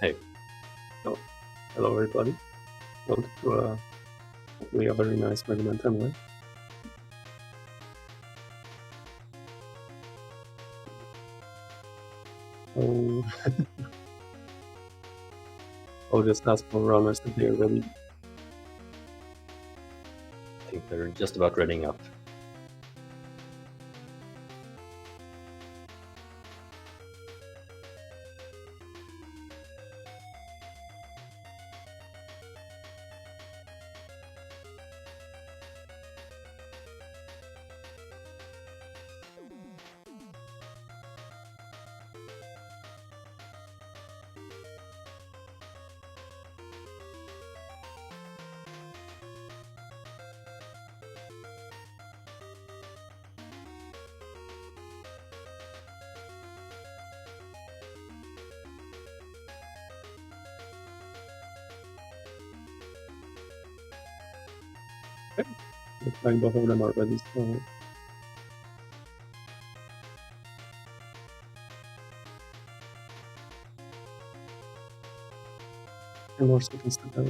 Hey. Oh, hello everybody. Welcome to hopefully a very nice Mega Man 10 way. Oh, I'll just ask for runners if they are ready. I think they're just about readying up. Looks like both of them are ready, so... 10 more seconds to go.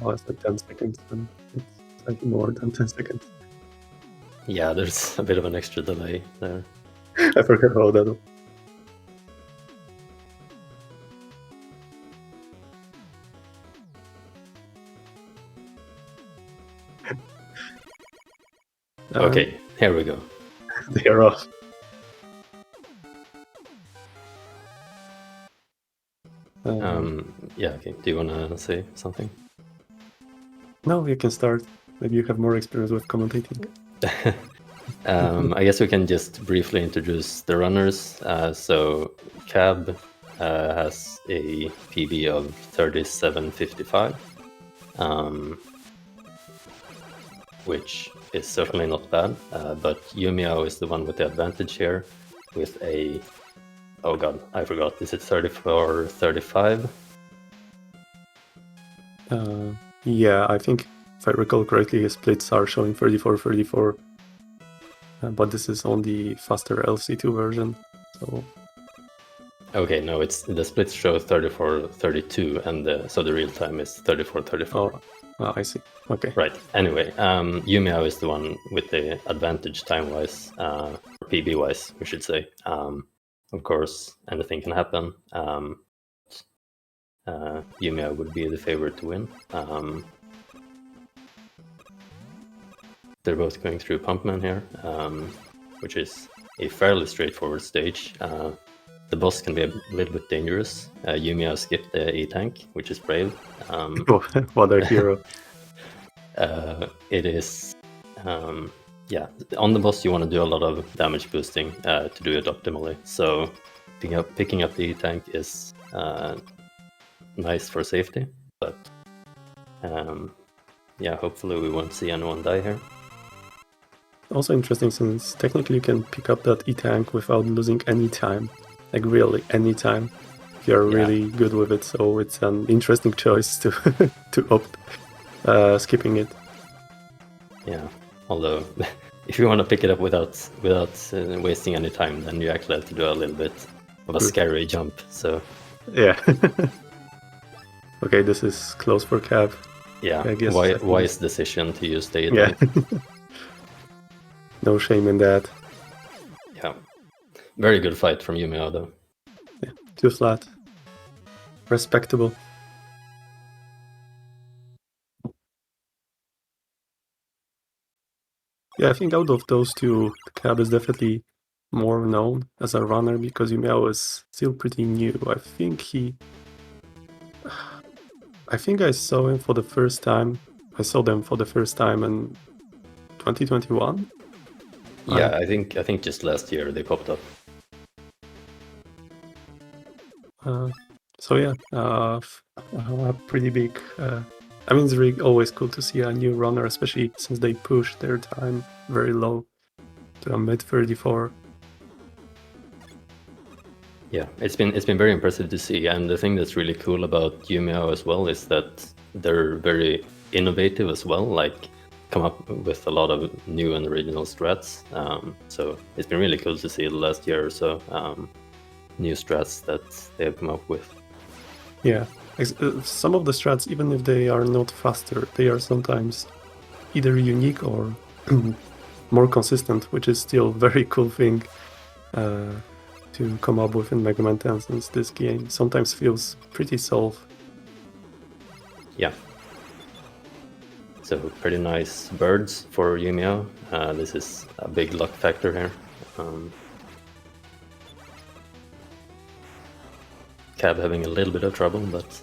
Oh, I said 10 seconds, and it's slightly more than 10 seconds. Yeah, there's a bit of an extra delay there. I forgot about that. Okay, here we go. They are off. Yeah, okay. Do you want to say something? No, you can start. Maybe you have more experience with commentating. I guess we can just briefly introduce the runners. So Cab has a PB of 37.55, which is certainly not bad, but yumiao is the one with the advantage here with a... Oh god, I forgot. Is it 34.35? Yeah, I think if I recall correctly, his splits are showing 34-34. But this is on the faster LC2 version, so... Okay, no, it's the splits show 34-32, and so the real time is 34-34. Oh, I see. Okay. Right. Anyway, yumiao is the one with the advantage time-wise, or PB-wise, we should say. Of course, anything can happen. yumiao would be the favorite to win. They're both going through Pumpman here, which is a fairly straightforward stage. The boss can be a little bit dangerous. yumiao skipped the E-Tank, which is brave. What a hero. It is... yeah, on the boss you want to do a lot of damage boosting to do it optimally. So picking up the E-Tank is nice for safety, but yeah, hopefully we won't see anyone die here. Also interesting, since technically you can pick up that E-Tank without losing any time. Like really any time. If you're really good with it, so it's an interesting choice to to opt skipping it. Yeah, although if you want to pick it up without wasting any time, then you actually have to do a little bit of a scary jump. So yeah. Okay, this is close for Cab. Yeah, I guess wise decision to use the E-Tank. Yeah. No shame in that. Yeah. Very good fight from yumiao though. Yeah, 2 flat. Respectable. Yeah, I think out of those two, Cab is definitely more known as a runner because yumiao is still pretty new. I think I saw him for the first time I saw them for the first time in 2021. Yeah, I think just last year they popped up. So yeah, a pretty big. I mean, it's really always cool to see a new runner, especially since they push their time very low to a mid 34. Yeah, it's been very impressive to see, and the thing that's really cool about yumiao as well is that they're very innovative as well. Like, come up with a lot of new and original strats. So it's been really cool to see the last year or so new strats that they have come up with. Yeah, some of the strats, even if they are not faster, they are sometimes either unique or more consistent, which is still a very cool thing to come up with in Mega Man 10, since this game sometimes feels pretty soft. Yeah. So pretty nice birds for yumiao. This is a big luck factor here. Cab having a little bit of trouble, but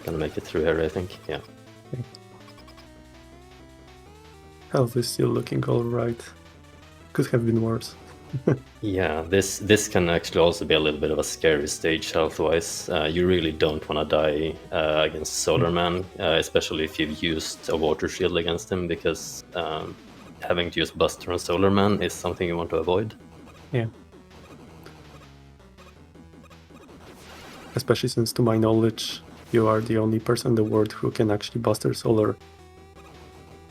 gonna make it through here, I think. Yeah. Okay. Health is still looking alright. Could have been worse. Yeah, this can actually also be a little bit of a scary stage health-wise. You really don't want to die against Solar Man, especially if you've used a water shield against him, because having to use Buster on Solar Man is something you want to avoid. Yeah. Especially since, to my knowledge, you are the only person in the world who can actually Buster Solar.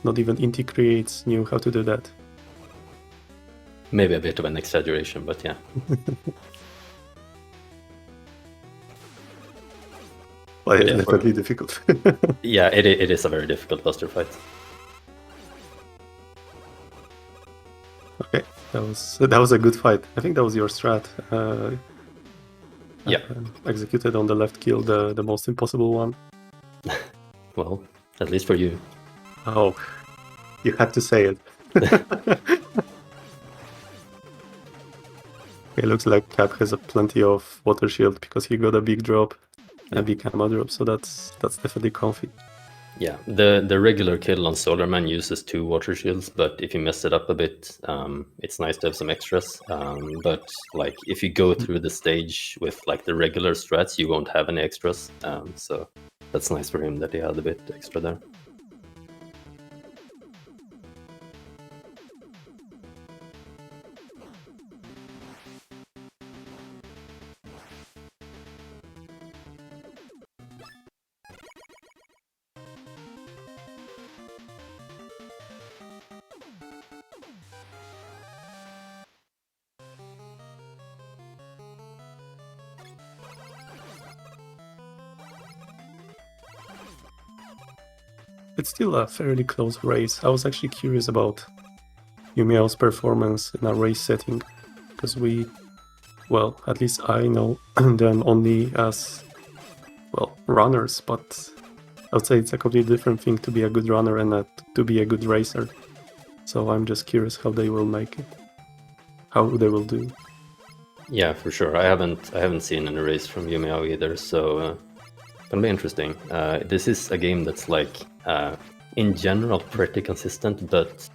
Not even Inti Creates knew how to do that. Maybe a bit of an exaggeration, but yeah. Well, it's definitely difficult. Yeah, it is a very difficult Buster fight. Okay, that was a good fight. I think that was your strat. Yeah. Executed on the left kill, the most impossible one. Well, at least for you. Oh, you had to say it. It looks like Cap has plenty of water shield because he got a big drop, a big ammo drop, so that's definitely comfy. Yeah, the regular kill on Solar Man uses 2 water shields, but if you mess it up a bit, it's nice to have some extras. But like if you go through the stage with like the regular strats, you won't have any extras. So that's nice for him that he had a bit extra there. It's still a fairly close race. I was actually curious about yumiao's performance in a race setting, because well, at least I know them only as, well, runners, but I would say it's a completely different thing to be a good runner and to be a good racer. So I'm just curious how they will make it, how they will do. Yeah, for sure. I haven't seen any race from yumiao either, so gonna be interesting. This is a game that's like in general pretty consistent, but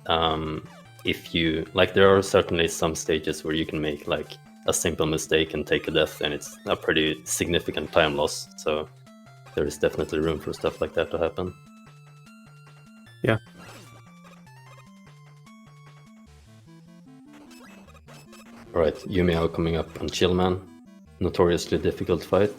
if you like, there are certainly some stages where you can make like a simple mistake and take a death, and it's a pretty significant time loss. So there is definitely room for stuff like that to happen. Yeah. Alright, yumiao coming up on Chill Man. Notoriously difficult fight.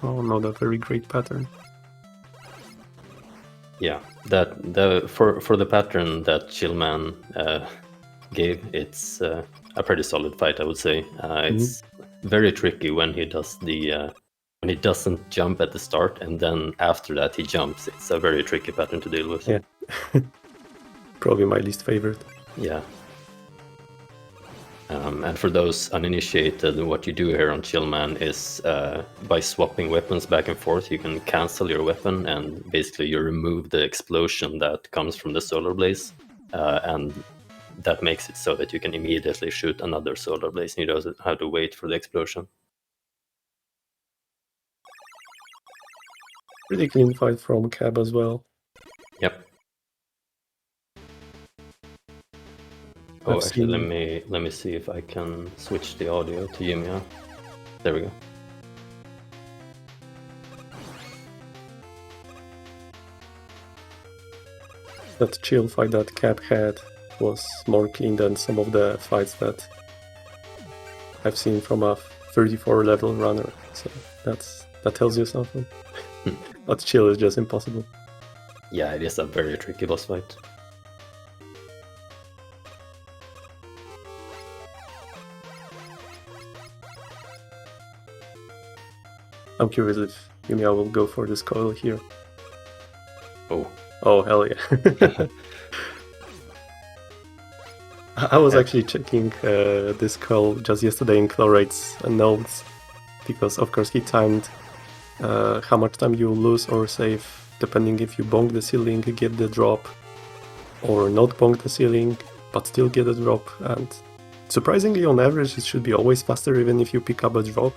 Oh no, that very great pattern. Yeah, for the pattern that Chill Man gave, it's a pretty solid fight, I would say. It's very tricky when he does when he doesn't jump at the start and then after that he jumps. It's a very tricky pattern to deal with. Yeah, probably my least favorite. Yeah. And for those uninitiated, what you do here on Chill Man is by swapping weapons back and forth, you can cancel your weapon and basically you remove the explosion that comes from the solar blaze. And that makes it so that you can immediately shoot another solar blaze and you don't have to wait for the explosion. Pretty clean fight from Cab as well. Yep. Oh, actually, let me see if I can switch the audio to yumiao. There we go. That chill fight that Cab had was more clean than some of the fights that I've seen from a 34 level runner. So that tells you something. But chill is just impossible. Yeah, it is a very tricky boss fight. I'm curious if yumiao will go for this coil here. Oh, hell yeah. I was actually checking this coil just yesterday in Chlorate's notes, because of course he timed how much time you lose or save depending if you bonk the ceiling, get the drop, or not bonk the ceiling but still get a drop. And surprisingly, on average, it should be always faster even if you pick up a drop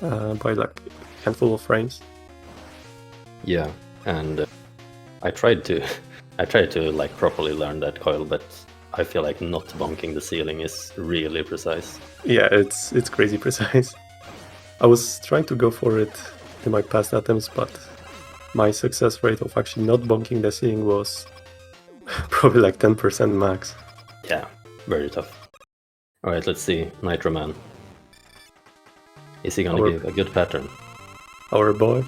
by like a handful of frames. Yeah, and I tried to like properly learn that coil, but I feel like not bonking the ceiling is really precise. Yeah, it's crazy precise. I was trying to go for it in my past attempts, but my success rate of actually not bonking the ceiling was probably like 10% max. Yeah, very tough. Alright, let's see. Nitro Man. Is he gonna give a good pattern? Our boy?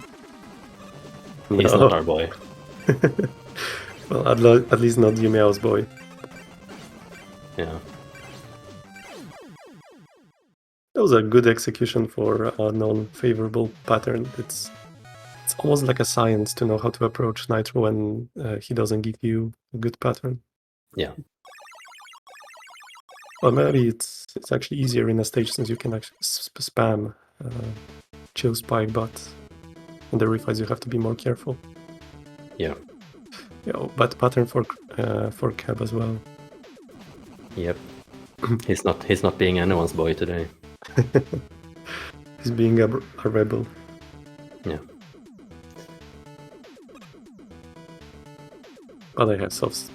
He's not our boy. Well, at least not yumiao's boy. Yeah. That was a good execution for a non-favorable pattern. It's almost like a science to know how to approach Nitro when he doesn't give you a good pattern. Yeah. Well, maybe it's actually easier in a stage since you can actually spam chill spike, but in the refights you have to be more careful. Yeah. Yeah, but pattern for Cab as well. Yep. He's not being anyone's boy today. He's being a rebel. Yeah. But I have soft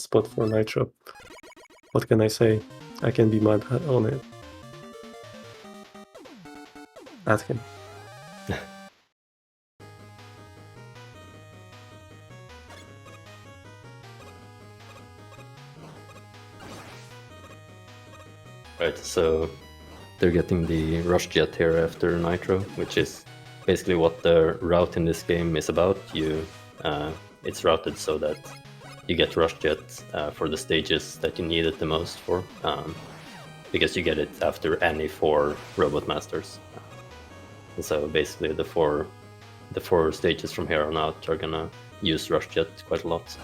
spot for Nitro. What can I say? I can be mad on it. At him. Right, so they're getting the rush jet here after Nitro, which is basically what the route in this game is about. It's routed so that you get rush jet for the stages that you need it the most for, because you get it after any 4 robot masters. And so basically the four stages from here on out are gonna use rush jet quite a lot.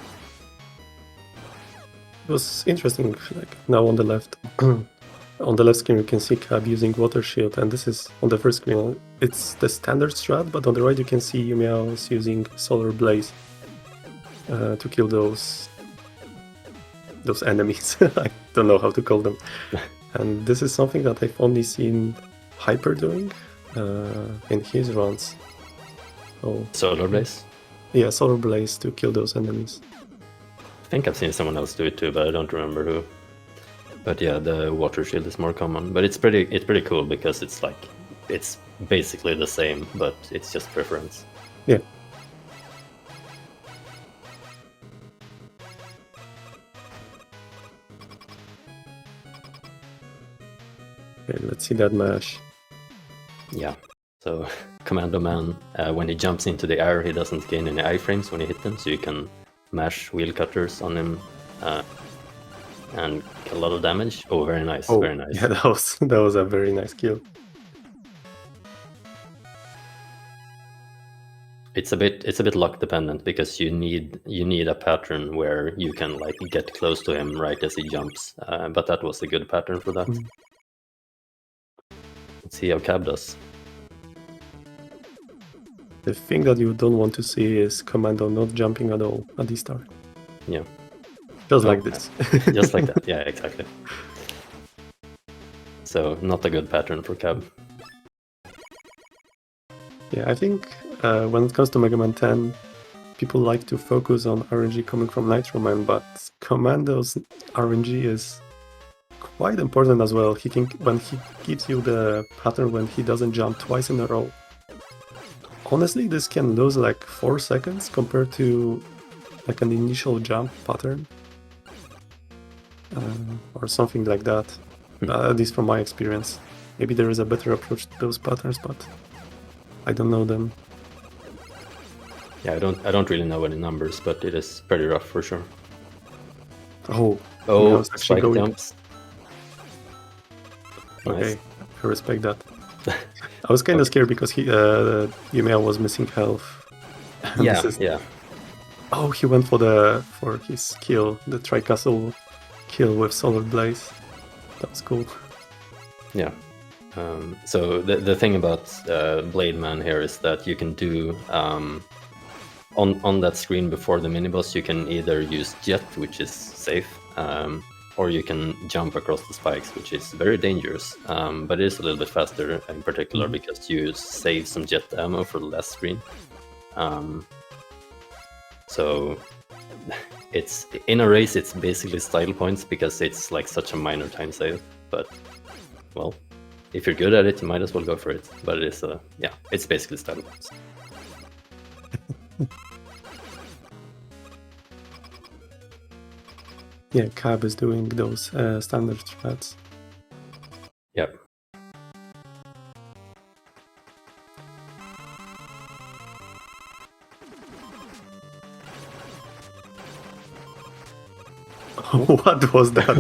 It was interesting, like now on the left. On the left screen you can see Cab using water shield, and this is on the first screen. It's the standard strat, but on the right you can see yumiao is using solar blaze to kill those enemies. I don't know how to call them. And this is something that I've only seen Hyper doing in his runs. Oh, Solar blaze? Yeah, solar blaze to kill those enemies. I think I've seen someone else do it too, but I don't remember who. But yeah, the water shield is more common, but it's pretty cool because it's basically the same, but it's just preference. Yeah. Okay, let's see that mash. Yeah. So Commando Man, when he jumps into the air, he doesn't gain any iframes when you hit him, so you can mash wheel cutters on him and get a lot of damage. Oh, very nice, very nice. Yeah, that was a very nice kill. It's a bit luck dependent because you need a pattern where you can like get close to him right as he jumps. But that was a good pattern for that. Let's see how Cab does. The thing that you don't want to see is Commando not jumping at all at the start. Yeah. Just like this. Just like that, yeah, exactly. So not a good pattern for Cab. Yeah, I think when it comes to Mega Man 10, people like to focus on RNG coming from Nitro Man, but Commando's RNG is quite important as well. When he gives you the pattern when he doesn't jump twice in a row. Honestly, this can lose like 4 seconds compared to like an initial jump pattern. Or something like that. At least from my experience. Maybe there is a better approach to those patterns, but I don't know them. Yeah, I don't really know any numbers, but it is pretty rough for sure. Oh, spike jumps. Okay, Nice. I respect that. I was kind of scared because yumiao was missing health. Yeah. Oh, he went for his kill, the Tri-Castle kill with Solar Blaze. That was cool. Yeah. So the thing about Blade Man here is that you can do on that screen before the mini-boss, you can either use jet, which is safe, or you can jump across the spikes, which is very dangerous, but it is a little bit faster in particular because you save some jet ammo for the last screen. So it's in a race, it's basically style points because it's like such a minor time save, but well, if you're good at it, you might as well go for it. But it is it's basically style points. Yeah, Cab is doing those standard strats. Yep. What was that?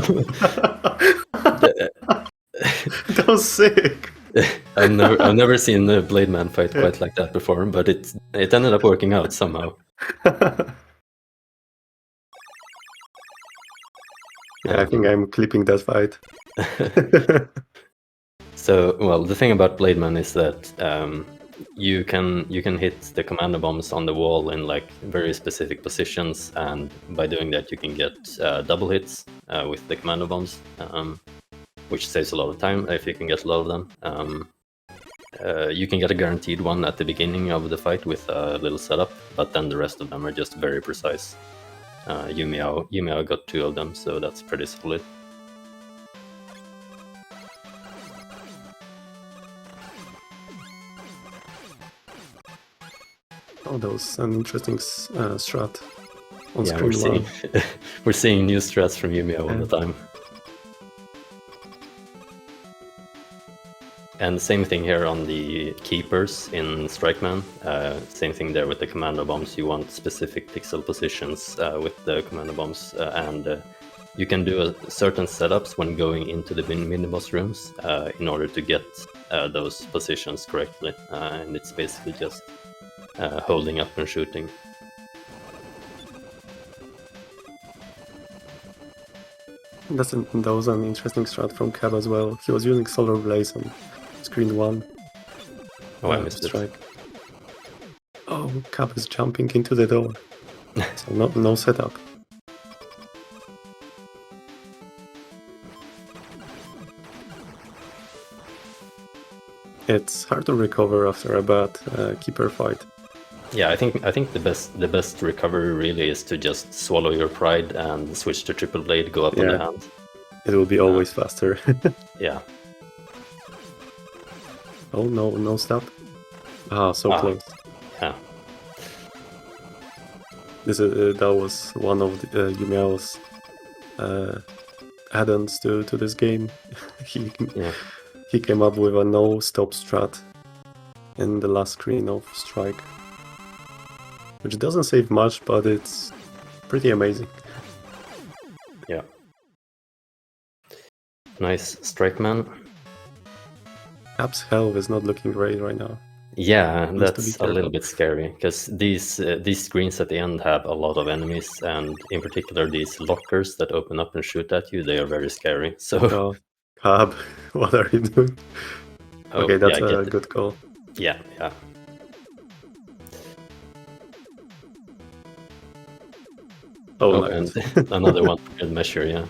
That was sick. I've never seen the Blade Man fight quite like that before, but it ended up working out somehow. Yeah, I think I'm clipping that fight. So, well, the thing about Blade Man is that you can hit the commando bombs on the wall in like very specific positions, and by doing that, you can get double hits with the commando bombs, which saves a lot of time if you can get a lot of them. You can get a guaranteed one at the beginning of the fight with a little setup, but then the rest of them are just very precise. yumiao got 2 of them, so that's pretty solid. Oh, that was an interesting strat on screen. We're seeing new strats from yumiao all the time. And same thing here on the keepers in Strike Man. Same thing there with the commando bombs. You want specific pixel positions with the commando bombs, and you can do certain setups when going into the mini-boss rooms in order to get those positions correctly. And it's basically just holding up and shooting. That was an interesting strat from Cab as well. He was using Solar Blaze on screen 1. Oh, I missed strike. Oh, Cab is jumping into the door. So no setup. It's hard to recover after a bad keeper fight. Yeah, I think the best recovery really is to just swallow your pride and switch to triple blade, go up on the hand. It will be always faster. Yeah. Oh no stop. So close. Yeah. That was one of the yumiao's add-ons to this game. He came up with a no-stop strat in the last screen of Strike, which doesn't save much, but it's pretty amazing. Yeah. Nice Strike Man. Cab's health is not looking great right now. Yeah, that's a little bit scary, because these screens at the end have a lot of enemies, and in particular these lockers that open up and shoot at you, they are very scary. So, Cab, what are you doing? Oh, okay, that's a good call. Yeah. Oh, Oh, nice. and another one for good measure, yeah.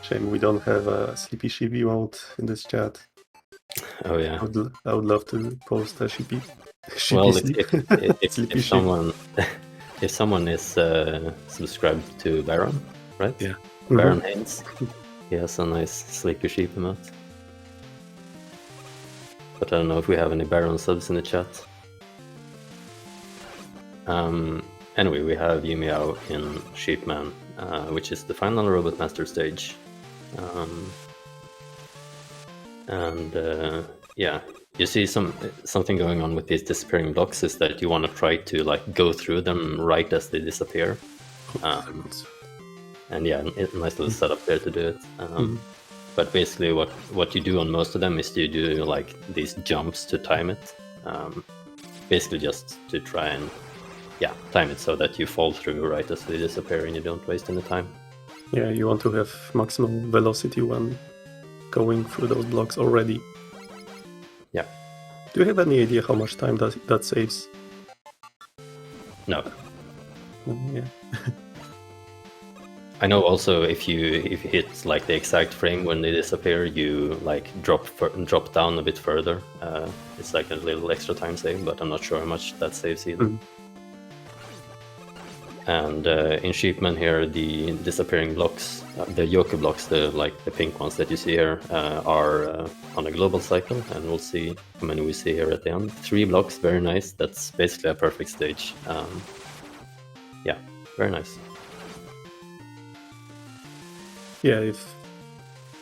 Shame we don't have a Sleepy Sheep emote in this chat. Oh yeah. I would love to post a sheepy Well, sleep. Sleepy if sheep. someone if someone is subscribed to Baron, right? Yeah. Baron Haynes, he has a nice sleepy sheep emote. But I don't know if we have any Baron subs in the chat. Anyway, we have yumiao in Sheepman, which is the final Robot Master stage. Yeah, you see something going on with these disappearing blocks is that you want to try to like go through them right as they disappear. And yeah, nice little setup there to do it. But basically, what you do on most of them is you do like these jumps to time it. Basically, just to try and time it so that you fall through right as they disappear and you don't waste any time. Yeah, you want to have maximum velocity when going through those blocks already. Yeah. Do you have any idea how much time that saves? No. Yeah. I know also if you hit like the exact frame when they disappear, you like drop down a bit further. It's like a little extra time save, but I'm not sure how much that saves either. And in Sheepman here, the disappearing blocks, the yoke blocks, the pink ones that you see here, are on a global cycle, and we'll see how many we see here at the end. 3 blocks, very nice. That's basically a perfect stage. Yeah, very nice. Yeah,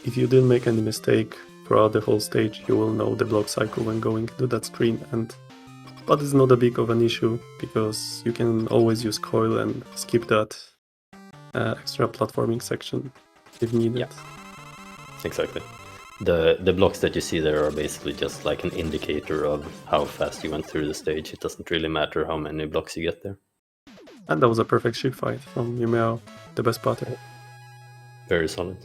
if you didn't make any mistake throughout the whole stage, you will know the block cycle when going to that screen, but it's not a big of an issue because you can always use coil and skip that extra platforming section if needed. Yeah, exactly. The blocks that you see there are basically just like an indicator of how fast you went through the stage. It doesn't really matter how many blocks you get there. And that was a perfect sheep fight from yumiao, the best pattern. Very solid.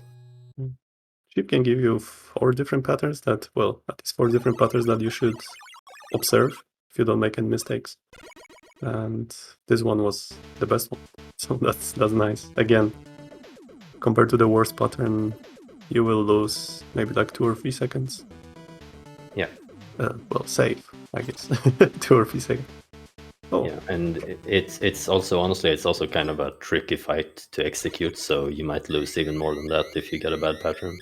Sheep can give you 4 different patterns at least 4 different patterns that you should observe if you don't make any mistakes. And this one was the best one. So that's nice. Again, compared to the worst pattern, you will lose maybe like 2 or 3 seconds. Yeah. Save, I guess. 2 or 3 seconds. Oh. Yeah, and it's also honestly it's also kind of a tricky fight to execute, so you might lose even more than that if you get a bad pattern.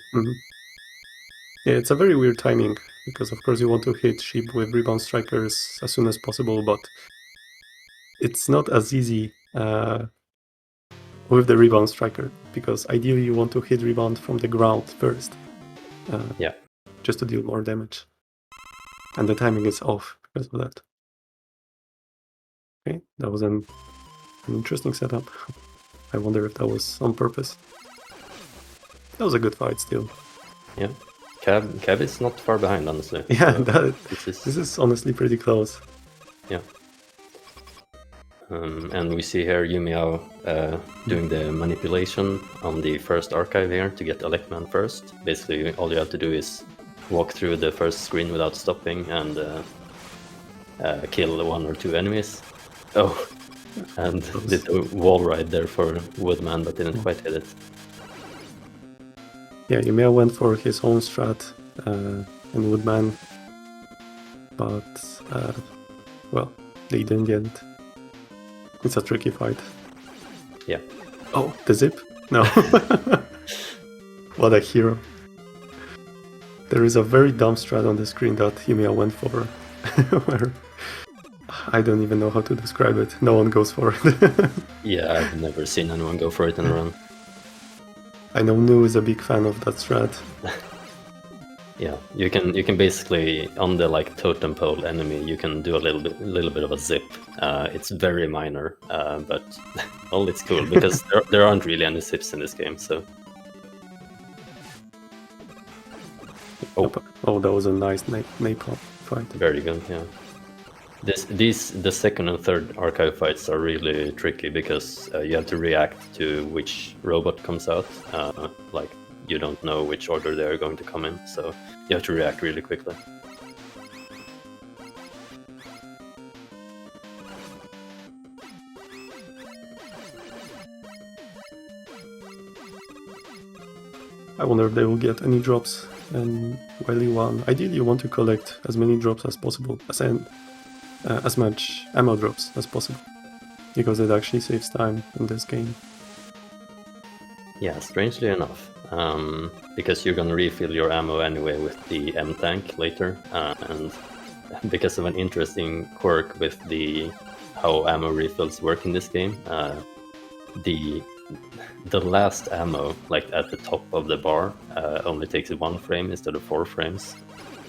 Yeah, it's a very weird timing because of course you want to hit sheep with rebound strikers as soon as possible, but it's not as easy with the rebound striker because ideally you want to hit rebound from the ground first. Just to deal more damage. And the timing is off because of that. Okay, that was an interesting setup. I wonder if that was on purpose. That was a good fight still. Yeah, Cab is not far behind, honestly. Yeah, so this is honestly pretty close. Yeah. And we see here yumiao doing the manipulation on the first archive here to get Electman first. Basically, all you have to do is walk through the first screen without stopping and kill 1 or 2 enemies. Oh, and did a wall ride there for Woodman, but didn't quite hit it. Yeah, yumiao went for his own strat in Woodman, but they didn't get it. It's a tricky fight. Yeah. Oh, the zip? No. What a hero. There is a very dumb strat on the screen that yumiao went for, where I don't even know how to describe it. No one goes for it. Yeah, I've never seen anyone go for it in a run. I know Nu is a big fan of that strat. Yeah, you can basically on the like totem pole enemy you can do a little bit of a zip. It's very minor, but well, it's cool because there aren't really any zips in this game. So that was a nice napalm fight. Very good, yeah. The second and third archive fights are really tricky because you have to react to which robot comes out. Like you don't know which order they are going to come in, so you have to react really quickly. I wonder if they will get any drops in Wily 1. Ideally, you want to collect as many drops as possible, as much ammo drops as possible, because it actually saves time in this game. Yeah, strangely enough, because you're gonna refill your ammo anyway with the M tank later, and because of an interesting quirk with how ammo refills work in this game, the last ammo, like at the top of the bar, only takes 1 frame instead of 4 frames.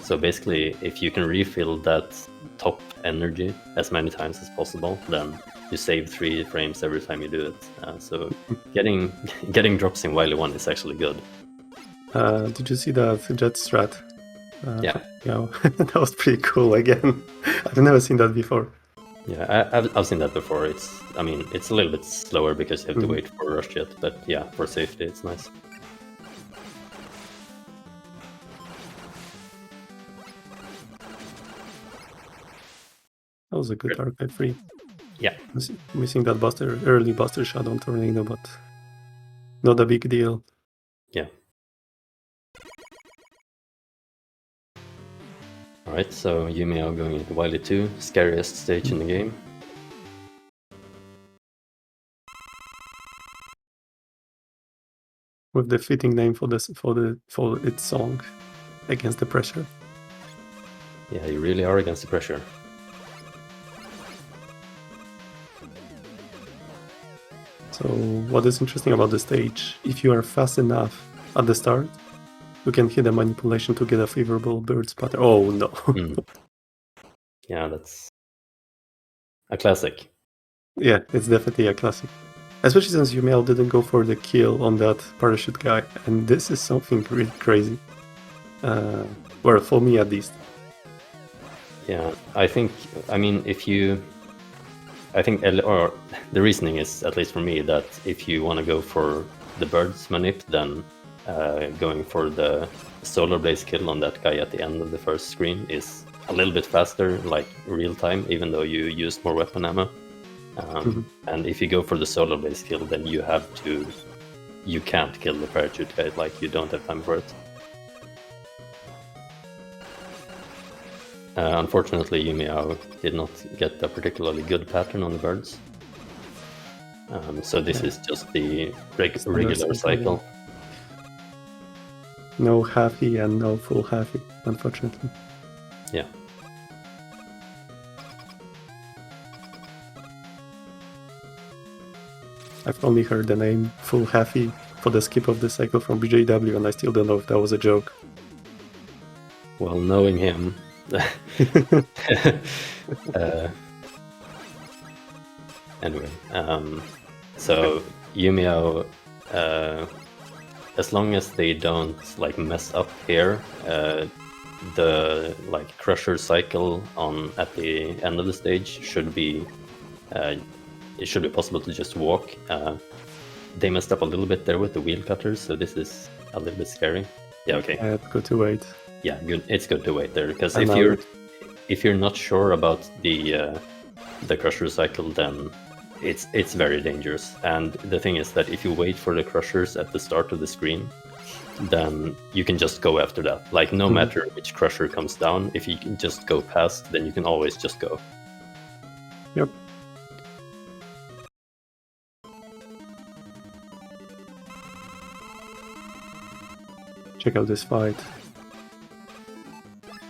So basically, if you can refill that top energy as many times as possible, then you save 3 frames every time you do it. So getting drops in Wily 1 is actually good. Did you see that jet strat? Yeah. Yeah, that was pretty cool again. I've never seen that before. Yeah, I've seen that before. It's a little bit slower because you have to wait for a rush jet, but yeah, for safety, it's nice. That was a good arcade free. Yeah. Missing that early buster shot on Tornado, but not a big deal. Yeah. Alright, so yumiao going into Wily 2, scariest stage in the game. With the fitting name for its song, Against the Pressure. Yeah, you really are against the pressure. So what is interesting about the stage, if you are fast enough at the start, you can hit a manipulation to get a favorable bird pattern. Oh no. Yeah, that's a classic. Yeah, it's definitely a classic. Especially since yumiao didn't go for the kill on that parachute guy, and this is something really crazy. Well, for me at least. Yeah, I think the reasoning is, at least for me, that if you want to go for the bird's manip, then going for the solar blaze kill on that guy at the end of the first screen is a little bit faster, like real time, even though you used more weapon ammo. And if you go for the solar blaze kill, then you can't kill the parachute guy, like you don't have time for it. Unfortunately, yumiao did not get a particularly good pattern on the birds. So this is just the regular cycle. No halfy and no full halfy, unfortunately. Yeah. I've only heard the name full halfy for the skip of the cycle from BJW, and I still don't know if that was a joke. Well, knowing him... Anyway, so yumiao, as long as they don't like mess up here, the like crusher cycle at the end of the stage should be it should be possible to just walk. They messed up a little bit there with the wheel cutters, so this is a little bit scary. Yeah, okay. It's good to wait. Yeah, good. It's good to wait there, because if you're not sure about the crusher cycle, then it's very dangerous. And the thing is that if you wait for the crushers at the start of the screen, then you can just go after that. Like, no matter which crusher comes down, if you can just go past, then you can always just go. Yep. Check out this fight.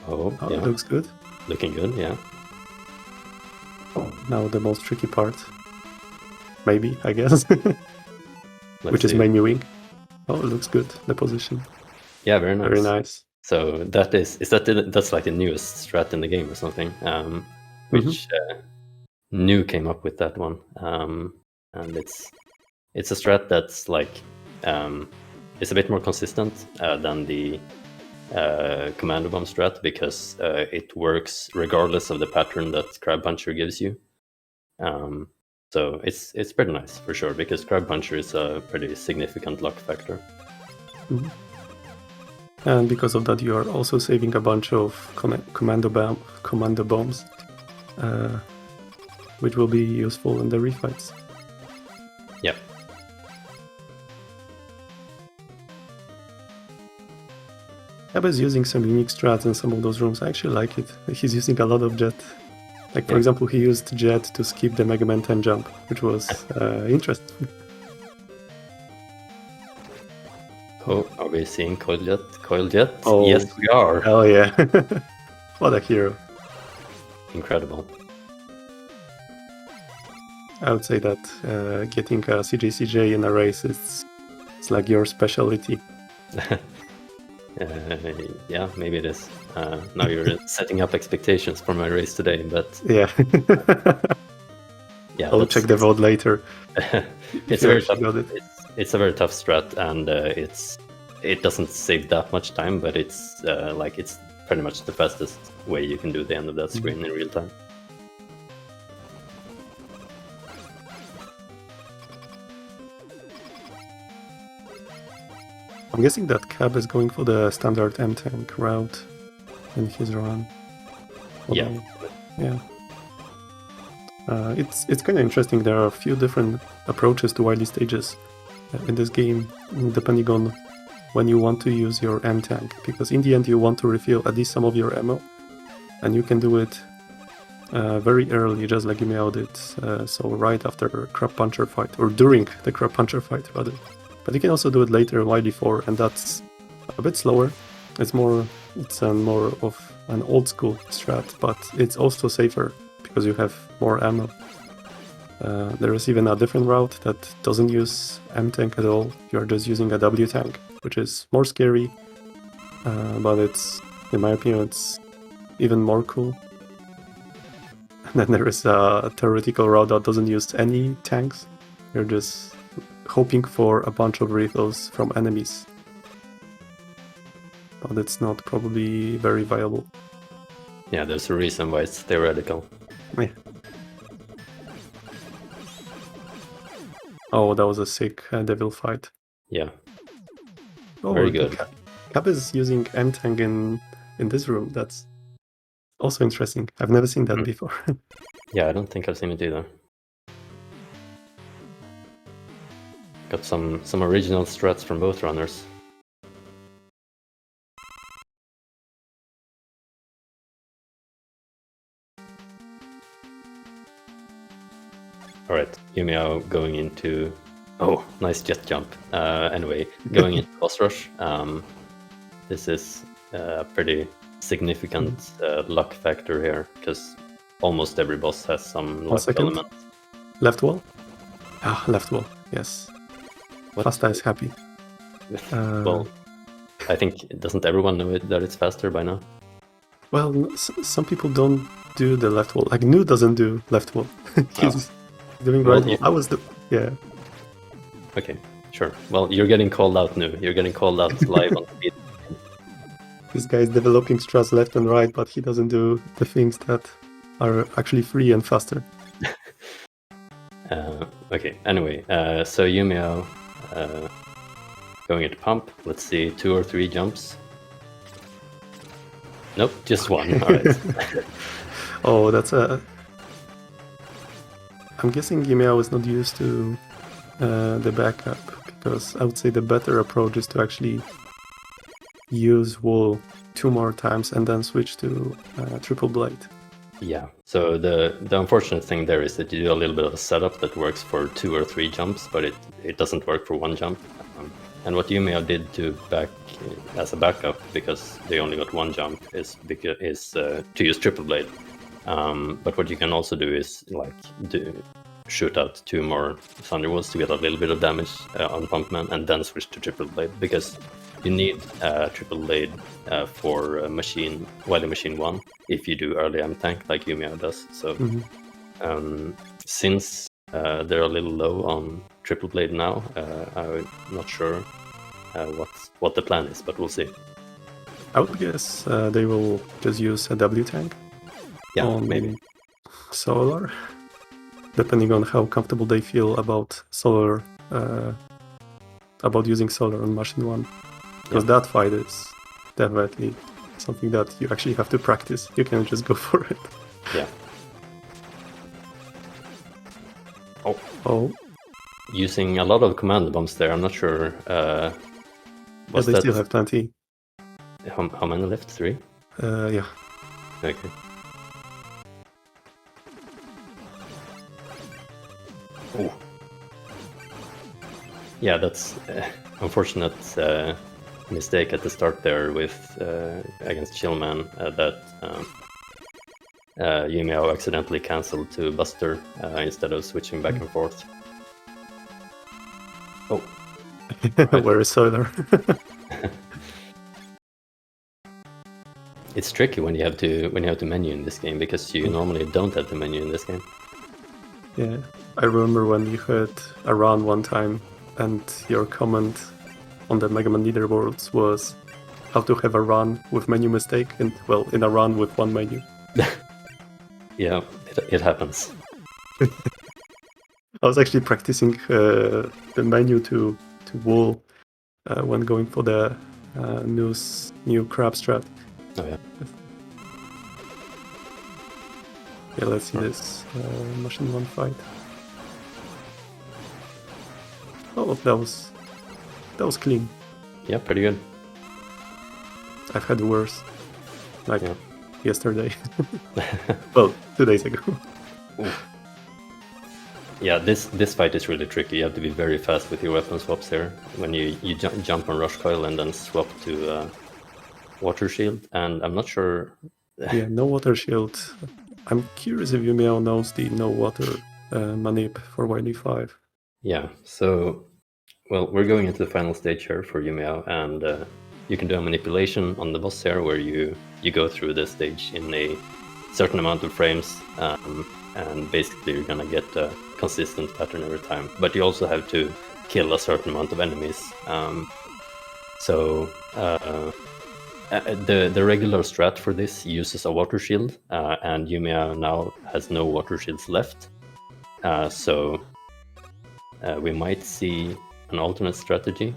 Oh, yeah. It looks good. Looking good, yeah. Now the most tricky part. Maybe, I guess. Which is menuing. Oh, it looks good, the position. Yeah, very nice. Very nice. So that's like the newest strat in the game or something, which New came up with that one, and it's a strat that's like it's a bit more consistent than the Commando Bomb strat, because it works regardless of the pattern that Crab Puncher gives you. So it's pretty nice for sure, because Crab Puncher is a pretty significant luck factor. And because of that, you are also saving a bunch of commando bombs, which will be useful in the refights. Yeah. Cab is using some unique strats in some of those rooms. I actually like it. He's using a lot of jet. Like, for example, he used jet to skip the Mega Man 10 jump, which was interesting. Oh, are we seeing Coil Jet? Coil Jet? Oh, yes, we are. Hell yeah. What a hero. Incredible. I would say that getting a CJ in a race is like your specialty. Yeah, maybe it is. Now you're setting up expectations for my race today, but yeah. Yeah, I'll check the vote later. It's a very tough. It's a very tough strat, and it doesn't save that much time, but it's it's pretty much the fastest way you can do the end of that screen in real time. I'm guessing that Cab is going for the standard M-Tank route in his run. Although, yeah. It's kind of interesting. There are a few different approaches to Wily stages in this game, depending on when you want to use your M-Tank, because in the end you want to refill at least some of your ammo, and you can do it very early, just like yumiao did, so right after Crab Puncher fight, or during the Crab Puncher fight rather. But you can also do it later, Wily 4, and that's a bit slower. It's more of an old school strat, but it's also safer because you have more ammo. There is even a different route that doesn't use M-Tank at all. You're just using a W-Tank, which is more scary, but it's, in my opinion, it's even more cool. And then there is a theoretical route that doesn't use any tanks. You're just hoping for a bunch of refills from enemies. But it's not probably very viable. Yeah, there's a reason why it's theoretical. Yeah. Oh, that was a sick devil fight. Yeah. Oh, very good. Cab is using M-Tank in this room. That's also interesting. I've never seen that before. Yeah, I don't think I've seen it either. Got some original strats from both runners. Alright, yumiao going into... Oh, nice jet jump. Anyway, going into boss rush. This is a pretty significant luck factor here, because almost every boss has some luck element. Left wall? Ah, left wall, yes. What? Fasta is happy. Well, I think, doesn't everyone know that it's faster by now? Well, some people don't do the left wall. Like, Nu doesn't do left wall. He's doing right wall. I was the... Yeah. Okay, sure. Well, you're getting called out, Nu. You're getting called out live on speed. This guy is developing strats left and right, but he doesn't do the things that are actually free and faster. Okay, anyway, so yumiao going into pump. Let's see, 2 or 3 jumps. Nope, just one. Alright. Oh, that's a... I'm guessing yumiao is not used to the backup, because I would say the better approach is to actually use wall 2 more times and then switch to triple blade. Yeah, so the unfortunate thing there is that you do a little bit of a setup that works for 2 or 3 jumps, but it doesn't work for 1 jump. And what yumiao did to as a backup, because they only got 1 jump, is to use triple blade. But what you can also do is shoot out 2 more thunderwolves to get a little bit of damage on Pumpman, and then switch to triple blade, because you need triple blade for Wily Machine 1 if you do early M-Tank like yumiao does. So since they're a little low on triple blade now, I'm not sure what the plan is, but we'll see. I would guess they will just use a W-Tank. Yeah, maybe. Solar, depending on how comfortable they feel about solar, about using solar on Machine 1. Because that fight is definitely something that you actually have to practice. You can't just go for it. Yeah. Oh. Oh. Using a lot of command bombs there. I'm not sure. Yeah, they still have plenty. How many left? 3? Yeah. Okay. Oh. Yeah, that's unfortunate mistake at the start there with against Chillman that yumiao accidentally cancelled to Buster instead of switching back and forth. Oh. Right. Where is Soiler? It's tricky when you have to menu in this game because you normally don't have to menu in this game. Yeah, I remember when you had a run one time and your comment on the Mega Man leaderboards was how to have a run with menu mistake and, well, in a run with one menu. Yeah, it happens. I was actually practicing the menu to wall when going for the new crab strat. Oh yeah. Yeah, let's see this Machine 1 fight. Oh, that was clean. Yeah, pretty good. I've had worse, like yesterday. Well, 2 days ago. Ooh. Yeah, this fight is really tricky. You have to be very fast with your weapon swaps here. When you jump on Rush Coil and then swap to Water Shield, and I'm not sure... Yeah, no Water Shield. I'm curious if yumiao knows the no water manip for Wily 5. Yeah, so, well, we're going into the final stage here for yumiao, and you can do a manipulation on the boss here where you go through the stage in a certain amount of frames, and basically you're gonna get a consistent pattern every time. But you also have to kill a certain amount of enemies. The regular strat for this uses a water shield, and yumiao now has no water shields left. So we might see an alternate strategy,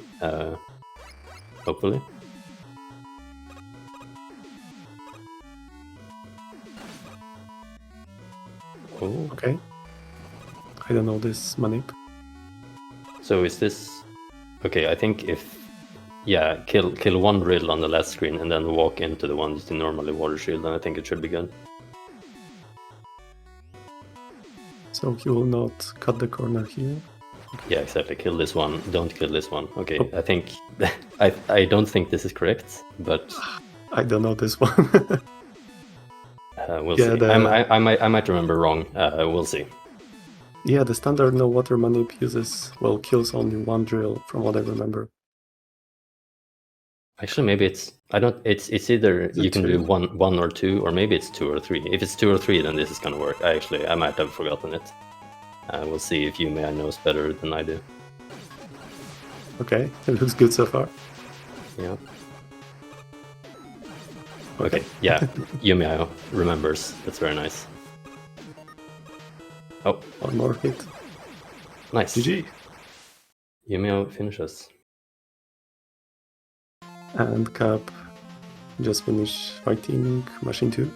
hopefully. Oh. Okay. I don't know this manip. So is this... Okay, I think if... Yeah, kill one riddle on the last screen and then walk into the ones you normally water shield, and I think it should be good. So he will not cut the corner here. Yeah, exactly. Kill this one. Don't kill this one. Okay, I think... I don't think this is correct, but... I don't know this one. We'll see. I might remember wrong. We'll see. Yeah, the standard no water manip uses, well, kills only one drill, from what I remember. Actually, maybe it's... I don't... It's either you can do one or 2, or maybe it's 2 or 3. If it's 2 or 3, then this is gonna work. I might have forgotten it. We'll see if yumiao knows better than I do. Okay, it looks good so far. Yeah. Okay, yeah, yumiao remembers. That's very nice. Oh. One more hit. Nice. GG. yumiao finishes. And Cap just finished fighting Machine 2.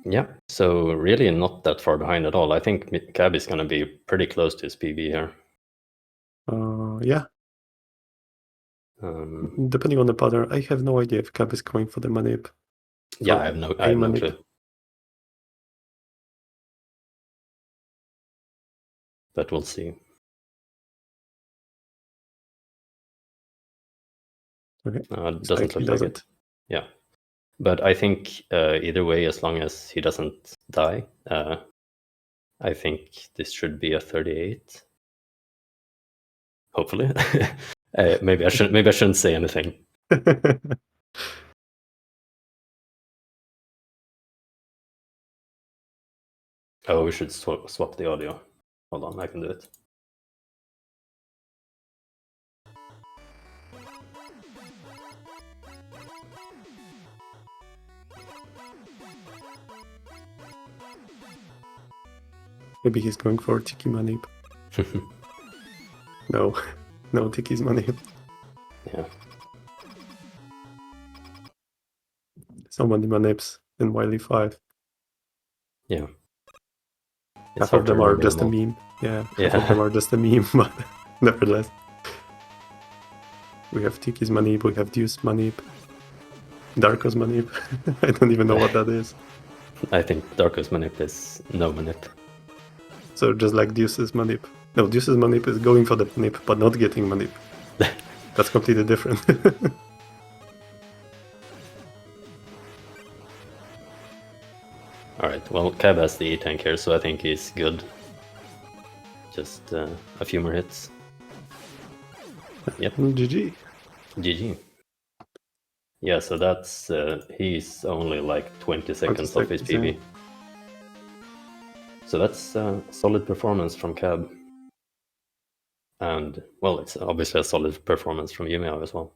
Yeah, so really not that far behind at all. I think Cab is going to be pretty close to his PB here. Yeah. Um, Depending on the pattern, I have no idea if Cap is going for the manip. Yeah, I have no clue. But we'll see. Okay. Doesn't look like it. Yeah. But I think either way, as long as he doesn't die, I think this should be a 38. Hopefully. Maybe I shouldn't say anything. Oh, we should swap the audio. Hold on, I can do it. Maybe he's going for Tiki manip. No Tiki's manip. Yeah. So many manips in Wily 5. Yeah. Half of them are just a meme. Yeah, half of them are just a meme, but nevertheless. We have Tiki's manip, we have Deuce manip, Darko's manip. I don't even know what that is. I think Darko's manip is no manip. So just like Deuce's manip. No, Deuce's manip is going for the manip, but not getting manip. That's completely different. Alright, well, Cab has the E-tank here, so I think he's good. Just a few more hits. Yep. GG. GG. Yeah, so that's... he's only like 20 seconds off his PB. Yeah. So that's a solid performance from Cab. And, well, it's obviously a solid performance from yumiao as well.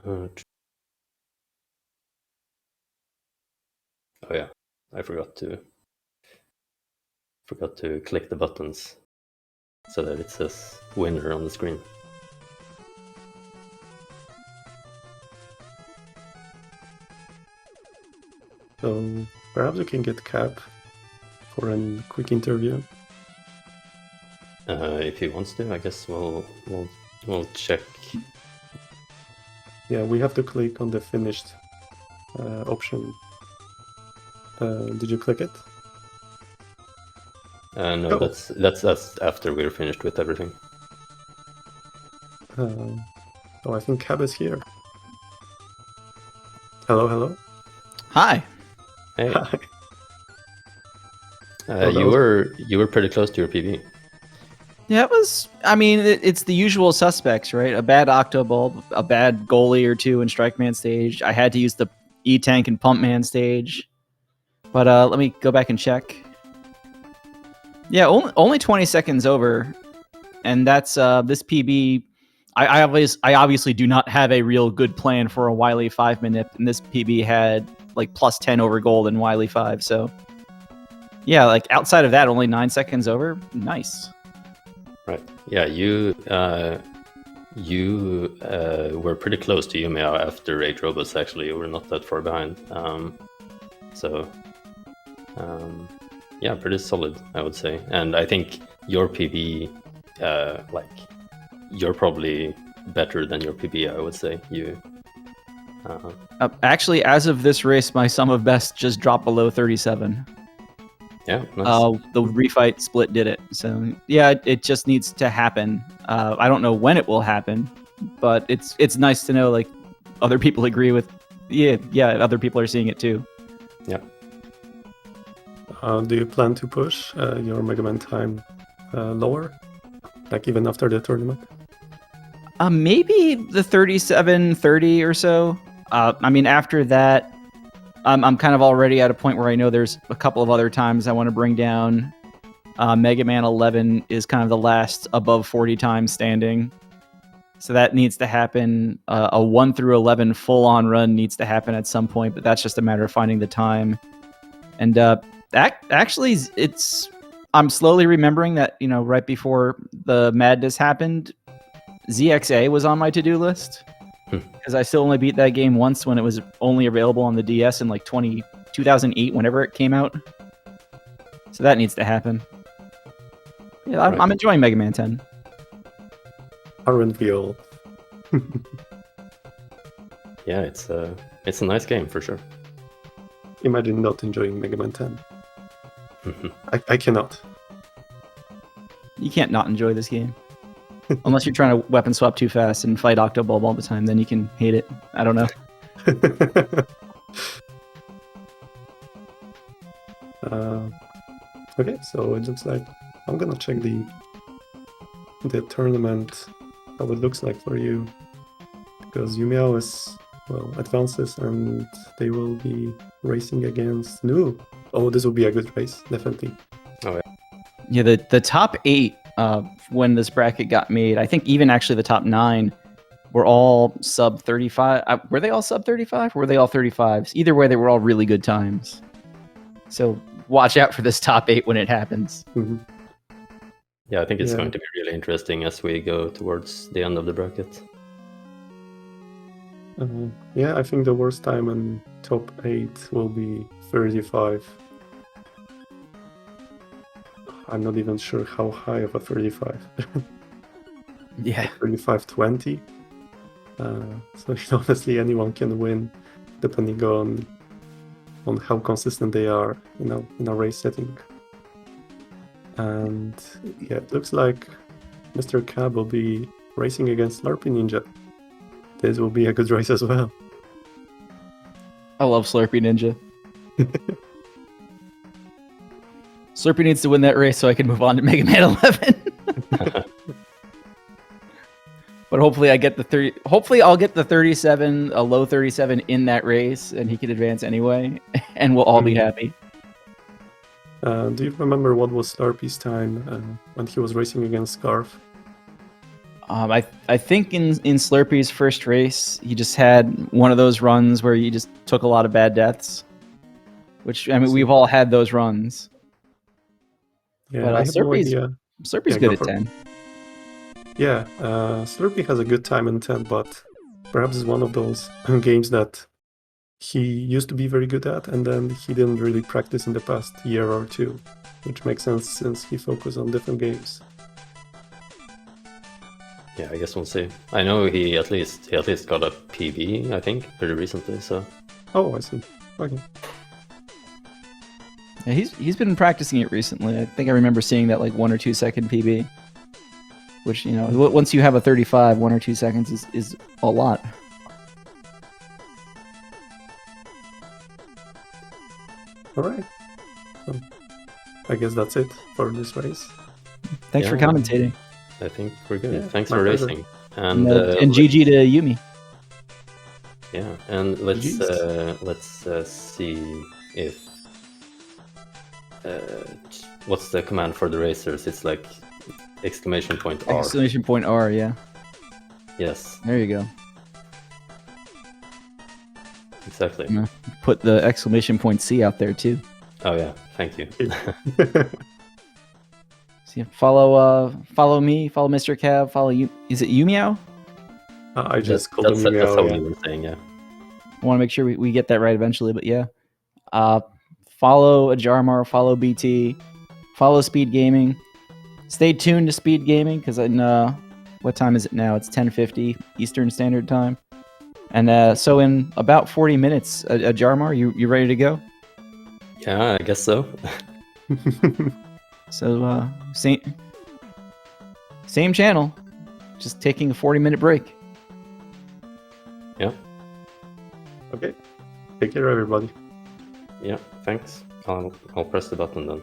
Oh yeah, I forgot to click the buttons so that it says winner on the screen. So perhaps we can get Cap for a quick interview. If he wants to, I guess we'll check. Yeah, we have to click on the finished option. Did you click it? No, that's after we're finished with everything. Oh, I think Cab is here. Hello, hello. Hi. Hey. Hi. You were pretty close to your PB. Yeah, it was. I mean, it's the usual suspects, right? A bad Octobulb, a bad goalie or two in Strike Man stage. I had to use the E-Tank and Pump Man stage. But let me go back and check. Yeah, only 20 seconds over. And that's this PB. I obviously do not have a real good plan for a Wily 5 manip, and this PB had like plus 10 over gold in Wily 5. So yeah, like outside of that, only 9 seconds over. Nice. Right. Yeah, you were pretty close to yumiao after 8 robots. Actually, you were not that far behind. Yeah, pretty solid, I would say. And I think your PB, like, you're probably better than your PB, I would say. Actually, as of this race, my sum of best just dropped below 37. Yeah, nice. The refight split did it. So yeah, it just needs to happen. I don't know when it will happen, but it's nice to know like other people agree with. Yeah, other people are seeing it too. Yeah. Do you plan to push your Mega Man time lower, like even after the tournament? Maybe the 37-30 or so. I mean, after that, I'm kind of already at a point where I know there's a couple of other times I want to bring down. Mega Man 11 is kind of the last above 40 times standing. So that needs to happen. A 1 through 11 full-on run needs to happen at some point, but that's just a matter of finding the time. And actually, I'm slowly remembering that, you know, right before the madness happened, ZXA was on my to-do list. Because I still only beat that game once when it was only available on the DS in like 2008, whenever it came out. So that needs to happen. Yeah, Right. I'm enjoying Mega Man 10. Aren't we all? Yeah, it's a nice game for sure. Imagine not enjoying Mega Man 10. I cannot. You can't not enjoy this game. Unless you're trying to weapon swap too fast and fight Octobulb all the time, then you can hate it. I don't know. Okay, so it looks like I'm gonna check the tournament, how it looks like for you, because yumiao is, well, advances and they will be racing against Nu. Oh, this will be a good race, definitely. Oh yeah. Yeah, the top 8 when this bracket got made, I think even actually the top 9 were all sub 35. Were they all sub 35? Or were they all 35s? Either way, they were all really good times. So watch out for this top 8 when it happens. Mhm. Yeah, I think it's Yeah. going to be really interesting as we go towards the end of the bracket. Yeah, I think the worst time in top 8 will be 35. I'm not even sure how high of a 35. Yeah. 35-20. So honestly, anyone can win, depending on how consistent they are, in a race setting. And yeah, it looks like MrCab will be racing against Slurpy Ninja. This will be a good race as well. I love Slurpy Ninja. Slurpy needs to win that race so I can move on to Mega Man 11. But hopefully I get the 30. Hopefully I'll get the 37, a low 37 in that race, and he can advance anyway, and we'll all be happy. Do you remember what was Slurpy's time when he was racing against Scarf? I think in Slurpy's first race, he just had one of those runs where he just took a lot of bad deaths. Which, I mean, we've all had those runs. Yeah, But I have no idea. Slurpy's Yeah, good go at for it. 10. Yeah, Slurpy has a good time in 10, but perhaps it's one of those games that he used to be very good at, and then he didn't really practice in the past year or two, which makes sense since he focused on different games. Yeah, I guess we'll see. I know he at least got a PB, I think, pretty recently. So Oh, I see. Okay. Yeah, he's been practicing it recently. I think I remember seeing that like 1 or 2 second PB. Which, once you have a 35, 1 or 2 seconds is a lot. All right. So, I guess that's it for this race. Thanks for commentating. I think we're good. Yeah, Thanks my for pleasure. racing. And GG to Yumi. Yeah, and let's GGs. see if what's the command for the racers? It's like exclamation point R. Exclamation point R, yeah. Yes, There you go. exactly. I'm gonna put the exclamation point C out there too. Oh yeah, thank you. So yeah, follow me, follow MrCab, follow you. Is it yumiao? I just called him That's how Yumiao, we were saying, yeah. I want to make sure we get that right eventually, but yeah. Follow Ajarmar, follow BT, follow SpeedGaming. Stay tuned to SpeedGaming because what time is it now? It's 10:50 Eastern Standard Time. And so in about 40 minutes, Ajarmar, you ready to go? Yeah, I guess so. So same channel, just taking a 40-minute break. Yeah. Okay. Take care, everybody. Yeah, thanks. I'll press the button then.